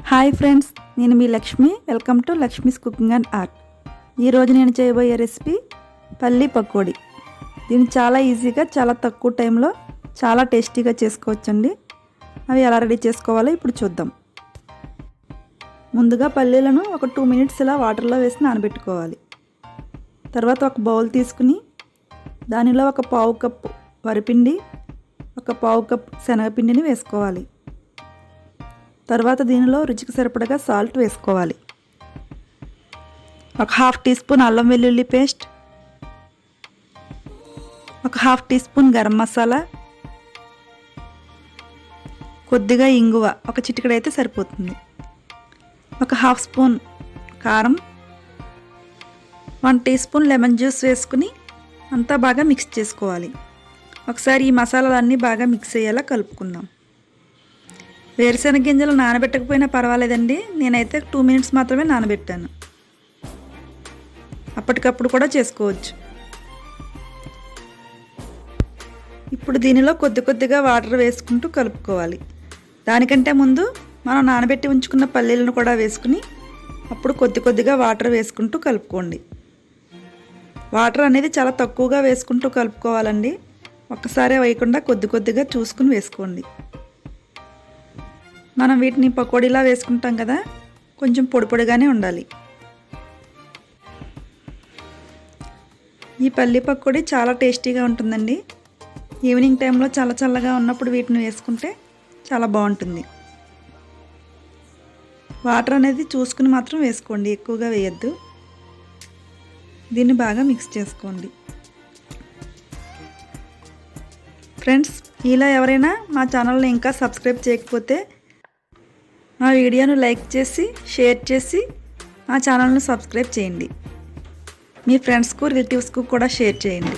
Hi friends, నేను మీ Lakshmi. Welcome to Lakshmi's cooking and art. ఈరోజు నేను చేయబోయే రెసిపీ పల్లి పకోడీ. దీన్ని చాలా ఈజీగా, చాలా తక్కువ టైంలో చాలా టేస్టీగా చేసుకోవచ్చండి. అవి ఎలా రెడీ చేసుకోవాలో ఇప్పుడు చూద్దాం. ముందుగా పల్లీలను ఒక 2 మినిట్స్ ఇలా వాటర్లో వేసి నానబెట్టుకోవాలి. తర్వాత ఒక బౌల్ తీసుకుని దానిలో ఒక పావు కప్పు వరిపిండి, ఒక పావు కప్పు శనగపిండిని వేసుకోవాలి. తర్వాత దీనిలో రుచికి సరిపడగా సాల్ట్ వేసుకోవాలి. ఒక 1/2 టీ స్పూన్ అల్లం వెల్లుల్లి పేస్ట్, ఒక 1/2 టీ స్పూన్ గరం మసాలా, కొద్దిగా ఇంగువ, ఒక చిటికెడైతే సరిపోతుంది, ఒక 1/2 స్పూన్ కారం, 1 టీ స్పూన్ లెమన్ జ్యూస్ వేసుకుని అంతా బాగా మిక్స్ చేసుకోవాలి. ఒకసారి ఈ మసాలాలన్నీ బాగా మిక్స్ అయ్యేలా కలుపుకుందాం. వేరుశెనగ గింజలు నానబెట్టకపోయినా పర్వాలేదండి. నేనైతే 2 మినిట్స్ మాత్రమే నానబెట్టాను. అప్పటికప్పుడు కూడా చేసుకోవచ్చు. ఇప్పుడు దీనిలో కొద్దిగా వాటర్ వేసుకుంటూ కలుపుకోవాలి. దానికంటే ముందు మనం నానబెట్టి ఉంచుకున్న పల్లీలను కూడా వేసుకుని అప్పుడు కొద్దిగా వాటర్ వేసుకుంటూ కలుపుకోండి. వాటర్ అనేది చాలా తక్కువగా వేసుకుంటూ కలుపుకోవాలండి. ఒక్కసారే వేయకుండా కొద్దిగా చూసుకుని వేసుకోండి. మనం వీటిని పకోడీలా వేసుకుంటాం కదా, కొంచెం పొడిగానే ఉండాలి. ఈ పల్లి పకోడీ చాలా టేస్టీగా ఉంటుందండి. ఈవినింగ్ టైంలో చాలా చల్లగా ఉన్నప్పుడు వీటిని వేసుకుంటే చాలా బాగుంటుంది. వాటర్ అనేది చూసుకుని మాత్రం వేసుకోండి, ఎక్కువగా వేయద్దు. దీన్ని బాగా మిక్స్ చేసుకోండి. ఫ్రెండ్స్, ఇలా ఎవరైనా మా ఛానల్ని ఇంకా సబ్స్క్రైబ్ చేయకపోతే మా వీడియోను లైక్ చేసి, షేర్ చేసి మా ఛానల్ను సబ్స్క్రైబ్ చేయండి. మీ ఫ్రెండ్స్కు, రిలేటివ్స్కు కూడా షేర్ చేయండి.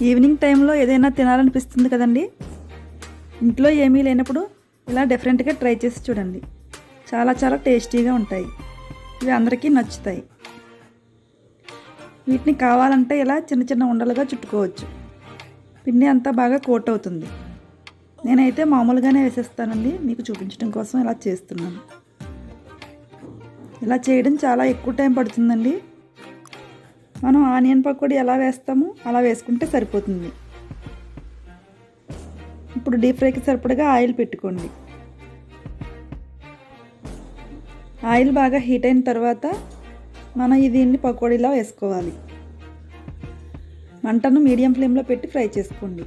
ఈవినింగ్ టైంలో ఏదైనా తినాలనిపిస్తుంది కదండి. ఇంట్లో ఏమీ లేనప్పుడు ఇలా డిఫరెంట్గా ట్రై చేసి చూడండి. చాలా టేస్టీగా ఉంటాయి. ఇవి అందరికీ నచ్చుతాయి. వీటిని కావాలంటే ఇలా చిన్న ఉండలుగా చుట్టుకోవచ్చు. పిండి అంతా బాగా కోట్ అవుతుంది. నేనైతే మామూలుగానే వేసేస్తానండి. మీకు చూపించడం కోసం ఇలా చేస్తున్నాను. ఇలా చేయడం చాలా ఎక్కువ టైం పడుతుందండి. మనం ఆనియన్ పకోడీ ఎలా వేస్తామో అలా వేసుకుంటే సరిపోతుంది. ఇప్పుడు డీప్ ఫ్రైకి సరిపడగా ఆయిల్ పెట్టుకోండి. ఆయిల్ బాగా హీట్ అయిన తర్వాత మనం దీన్ని పకోడీలా వేసుకోవాలి. మంటను మీడియం ఫ్లేమ్లో పెట్టి ఫ్రై చేసుకోండి.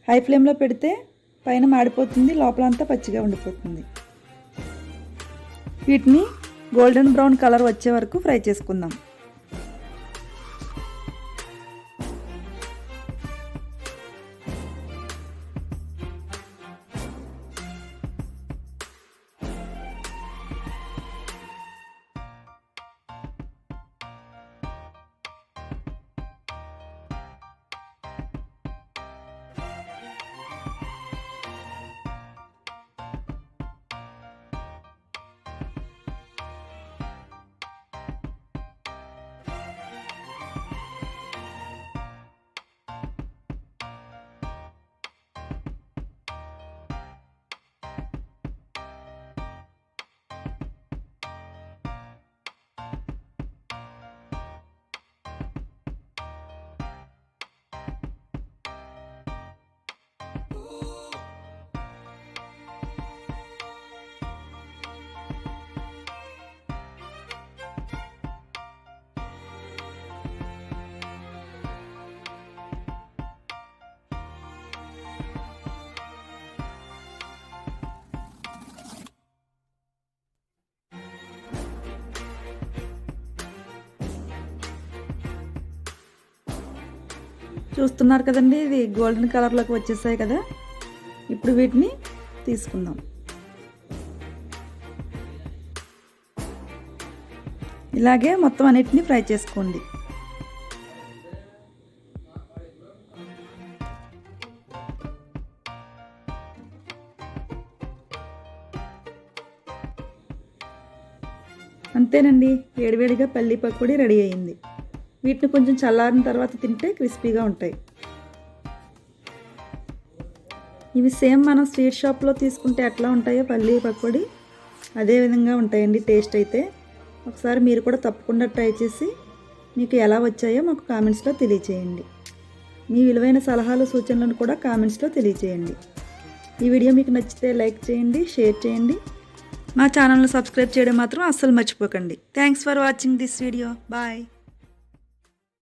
హై ఫ్లేమ్లో పెడితే పైన మాడిపోతుంది, లోపలంతా పచ్చిగా ఉండిపోతుంది. వీటిని గోల్డెన్ బ్రౌన్ కలర్ వచ్చే వరకు ఫ్రై చేసుకుందాం. చూస్తున్నారు కదండి, ఇది గోల్డెన్ కలర్లోకి వచ్చేసాయి కదా. ఇప్పుడు వీటిని తీసుకుందాం. ఇలాగే మొత్తం అన్నిటిని ఫ్రై చేసుకోండి. అంతేనండి, వేడివేడిగా పల్లి పకోడీ రెడీ అయింది. వీటిని కొంచెం చల్లారిన తర్వాత తింటే క్రిస్పీగా ఉంటాయి. ఇవి సేమ్ మనం స్వీట్ షాప్లో తీసుకుంటే ఎట్లా ఉంటాయో పల్లీ పకోడీ అదే విధంగా ఉంటాయండి టేస్ట్ అయితే. ఒకసారి మీరు కూడా తప్పకుండా ట్రై చేసి మీకు ఎలా వచ్చాయో మాకు కామెంట్స్లో తెలియచేయండి. మీ విలువైన సలహాలు సూచనలను కూడా కామెంట్స్లో తెలియచేయండి. ఈ వీడియో మీకు నచ్చితే లైక్ చేయండి, షేర్ చేయండి. మా ఛానల్ని సబ్స్క్రైబ్ చేయడం మాత్రం అస్సలు మర్చిపోకండి. Thanks for watching this video. Bye.